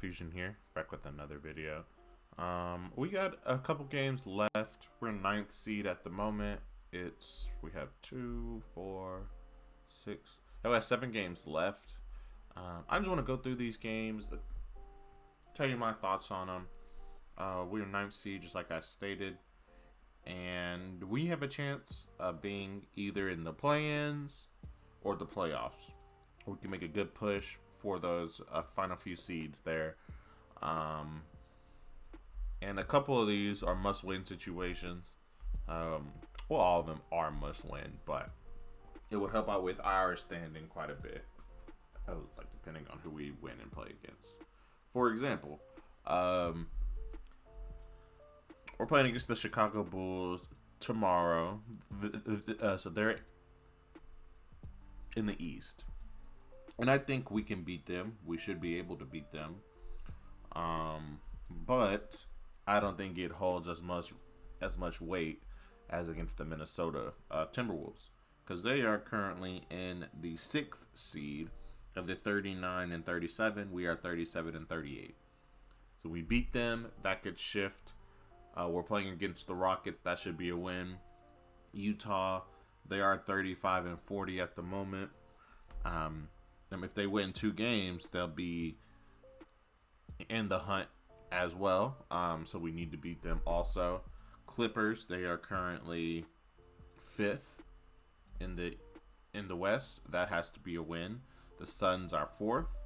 Fusion here, back with another video. We got a couple games left. We're ninth seed at the moment. We have 2, 4, 6. We have 7 games left. I just want to go through these games, tell you my thoughts on them. We're ninth seed, just like I stated, and we have a chance of being either in the play-ins or the playoffs. We can make a good push for those final few seeds there. And a couple of these are must-win situations. Well, all of them are must-win, but it would help out with our standing quite a bit, like depending on who we win and play against. For example, we're playing against the Chicago Bulls tomorrow. So they're in the East. And I think we can beat them. We should be able to beat them. But I don't think it holds as much weight as against the Minnesota Timberwolves, because they are currently in the 6th seed of the 39 and 37. We are 37 and 38. So we beat them. That could shift. We're playing against the Rockets. That should be a win. Utah, they are 35 and 40 at the moment. And if they win 2 games, they'll be in the hunt as well. So we need to beat them also. Clippers, they are currently 5th in the West. That has to be a win. The Suns are 4th,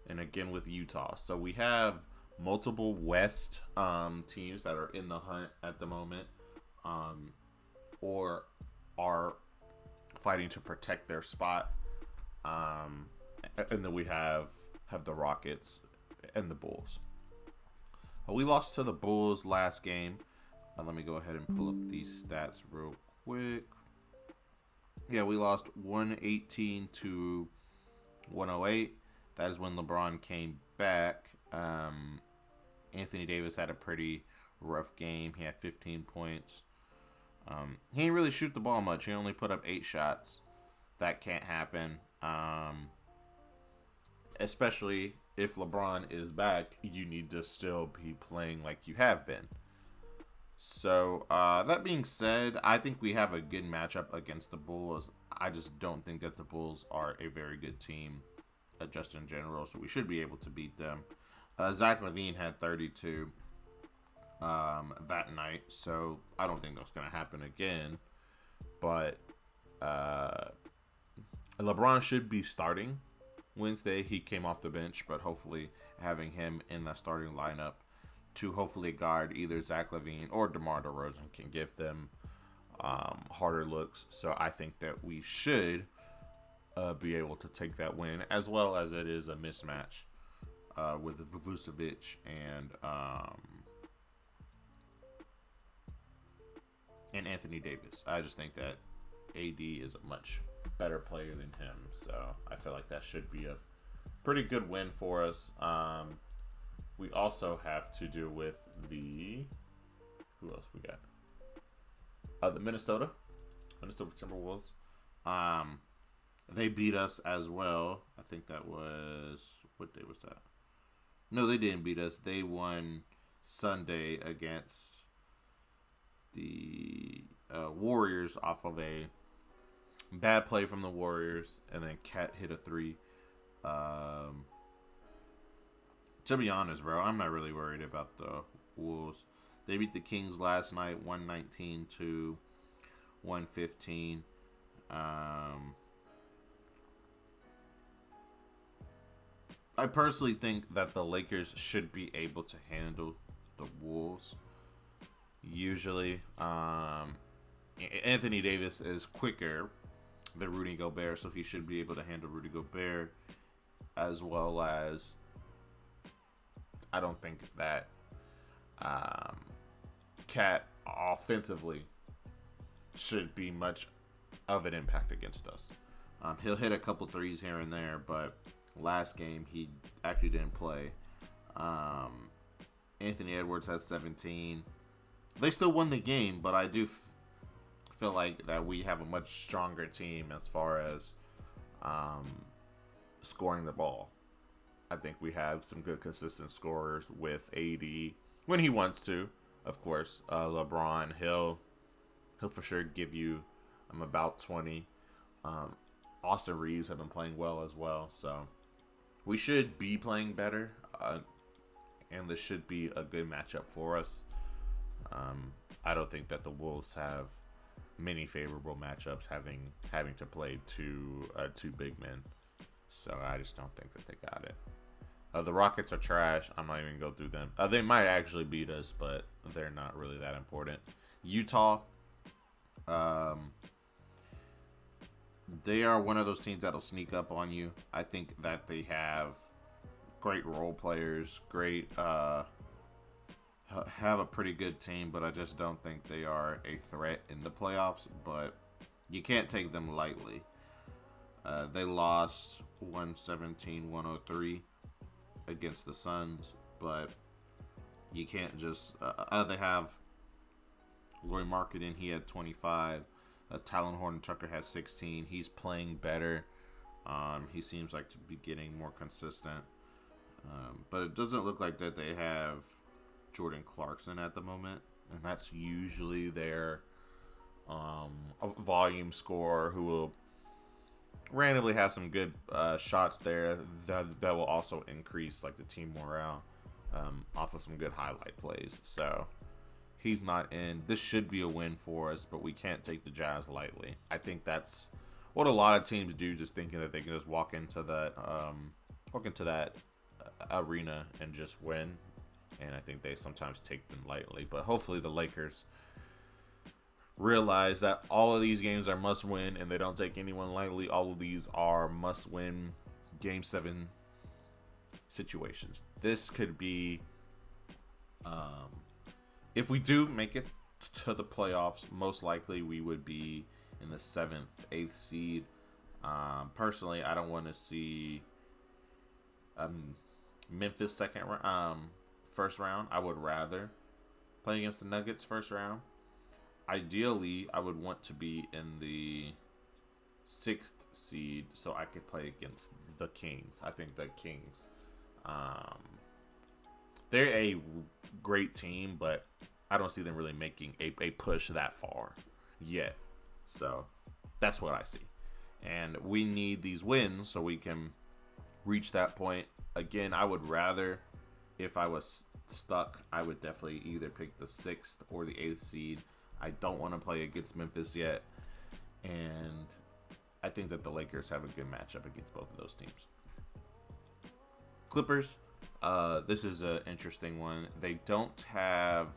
and again with Utah. So we have multiple West teams that are in the hunt at the moment, or are fighting to protect their spot. And then we have the Rockets and the Bulls. We lost to the Bulls last game. Let me go ahead and pull up these stats real quick. Yeah, we lost 118 to 108. That is when LeBron came back. Anthony Davis had a pretty rough game. He had 15 points. He didn't really shoot the ball much. He only put up 8 shots. That can't happen. Especially if LeBron is back, you need to still be playing like you have been. So, that being said, I think we have a good matchup against the Bulls. I just don't think that the Bulls are a very good team, just in general, so we should be able to beat them. Zach LaVine had 32 that night, so I don't think that's going to happen again. But LeBron should be starting Wednesday. He came off the bench, but hopefully having him in the starting lineup to hopefully guard either Zach LaVine or DeMar DeRozan can give them harder looks. So I think that we should be able to take that win, as well as it is a mismatch with Vucevic and Anthony Davis. I just think that AD is a much better player than him, so I feel like that should be a pretty good win for us. We also have to do with who else we got? The Minnesota Timberwolves. They beat us as well. I think that was, what day was that? No, they didn't beat us. They won Sunday against the Warriors off of a bad play from the Warriors, and then Cat hit a 3. To be honest, bro, I'm not really worried about the Wolves. They beat the Kings last night, 119 to 115. I personally think that the Lakers should be able to handle the Wolves. Usually, Anthony Davis is quicker than Rudy Gobert, so he should be able to handle Rudy Gobert, as well as I don't think that Cat offensively should be much of an impact against us. He'll hit a couple threes here and there, but last game he actually didn't play. Anthony Edwards has 17. They still won the game, but I do feel like that we have a much stronger team as far as scoring the ball. I think we have some good consistent scorers with AD when he wants to. Of course, LeBron, he'll for sure give you about 20. Um, Austin Reeves have been playing well as well, so we should be playing better, and this should be a good matchup for us. I don't think that the Wolves have many favorable matchups having to play two big men, so I just don't think that they got it. The Rockets are trash. I'm not even gonna go through them. They might actually beat us, but they're not really that important. Utah, they are one of those teams that'll sneak up on you. I think that they have great role players, have a pretty good team, but I just don't think they are a threat in the playoffs. But you can't take them lightly. They lost 117-103 against the Suns, but you can't just. They have Lauri Markkanen, he had 25. Talon Horton-Tucker has 16. He's playing better. He seems like to be getting more consistent. But it doesn't look like that they have Jordan Clarkson at the moment, and that's usually their volume scorer who will randomly have some good shots there that will also increase like the team morale off of some good highlight plays. So he's not in. This should be a win for us, but we can't take the Jazz lightly. I think that's what a lot of teams do, just thinking that they can just walk into that arena and just win. And I think they sometimes take them lightly. But hopefully the Lakers realize that all of these games are must win and they don't take anyone lightly. All of these are must win Game 7 situations. This could be, if we do make it to the playoffs, most likely we would be in the 7th, 8th seed. Personally, I don't want to see Memphis first round. I would rather play against the Nuggets first round. Ideally, I would want to be in the 6th seed so I could play against the Kings. I think the Kings, they're a great team, but I don't see them really making a push that far yet. So that's what I see. And we need these wins so we can reach that point. Again, I would rather, if I was stuck, I would definitely either pick the 6th or the 8th seed. I don't want to play against Memphis yet. And I think that the Lakers have a good matchup against both of those teams. Clippers, this is an interesting one. They don't have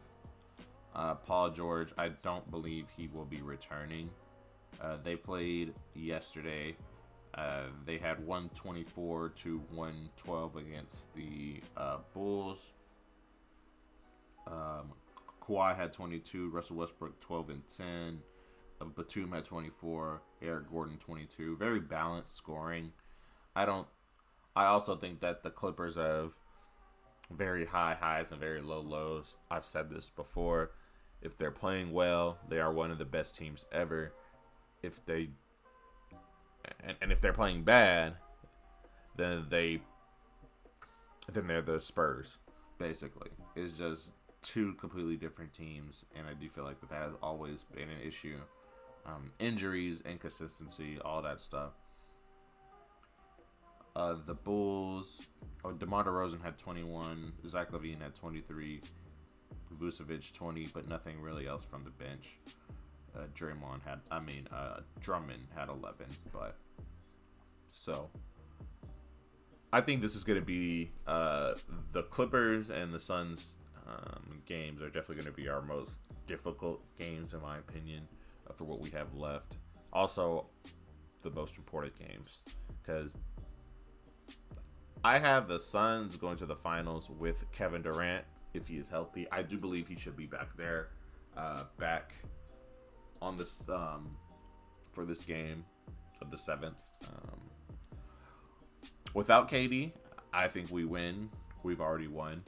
Paul George. I don't believe he will be returning. They played yesterday. They had 124 to 112 against the Bulls. Kawhi had 22. Russell Westbrook 12 and 10. Batum had 24. Eric Gordon 22. Very balanced scoring. I also think that the Clippers have very high highs and very low lows. I've said this before. If they're playing well, they are one of the best teams ever. If they're playing bad, then they're the Spurs. Basically, it's just two completely different teams, and I do feel like that has always been an issue. Injuries, inconsistency, all that stuff. The Bulls, DeMar DeRozan had 21, Zach LaVine had 23, Vucevic 20, but nothing really else from the bench. Drummond had 11, but so I think this is going to be the Clippers and the Suns games are definitely going to be our most difficult games, in my opinion, for what we have left. Also, the most important games, because I have the Suns going to the finals with Kevin Durant if he is healthy. I do believe he should be back there, back on this for this game of the 7th. Without KD, I think we win. We've already won.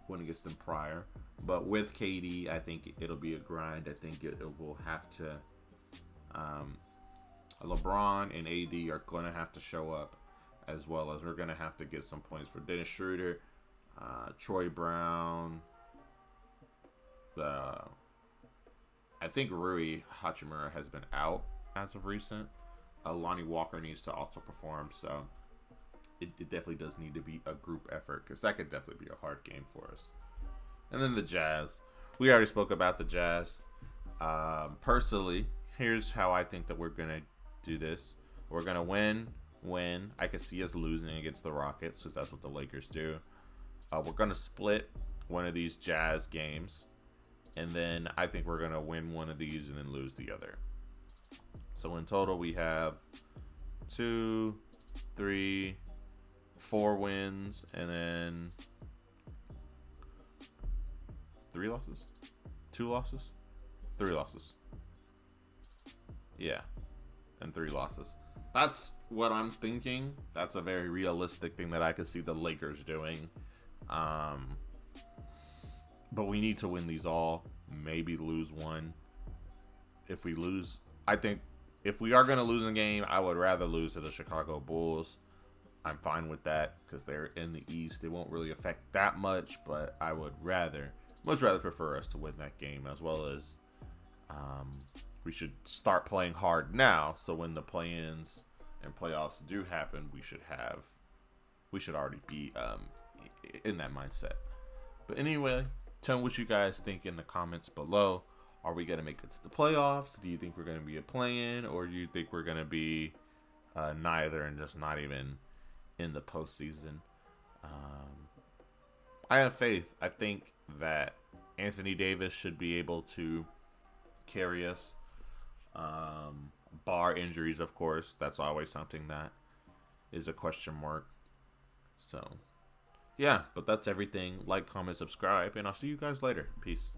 Won against them prior, but with KD, I think it'll be a grind. I think it will have to. LeBron and AD are going to have to show up. as well as we're going to have to get some points for Dennis Schroeder, Troy Brown. I think Rui Hachimura has been out as of recent. Lonnie Walker needs to also perform, so it definitely does need to be a group effort because that could definitely be a hard game for us. And then the Jazz. We already spoke about the Jazz. Personally, here's how I think that we're going to do this. We're going to win. I could see us losing against the Rockets because that's what the Lakers do. We're going to split one of these Jazz games. And then I think we're going to win one of these and then lose the other. So in total, we have 2, 3, 4 wins, and then 3 losses? 2 losses? 3 losses. Yeah. And 3 losses. That's what I'm thinking. That's a very realistic thing that I could see the Lakers doing. But we need to win these all. Maybe lose one. If we lose, I think if we are going to lose a game, I would rather lose to the Chicago Bulls. I'm fine with that because they're in the East. It won't really affect that much, but I would much rather prefer us to win that game, as well as we should start playing hard now. So when the play-ins and playoffs do happen, we should already be in that mindset. But anyway, tell me what you guys think in the comments below. Are we going to make it to the playoffs? Do you think we're going to be a play-in? Or do you think we're going to be neither and just not even in the postseason? I have faith. I think that Anthony Davis should be able to carry us. Bar injuries, of course. That's always something that is a question mark. So, yeah, but that's everything. Like, comment, subscribe, and I'll see you guys later. Peace.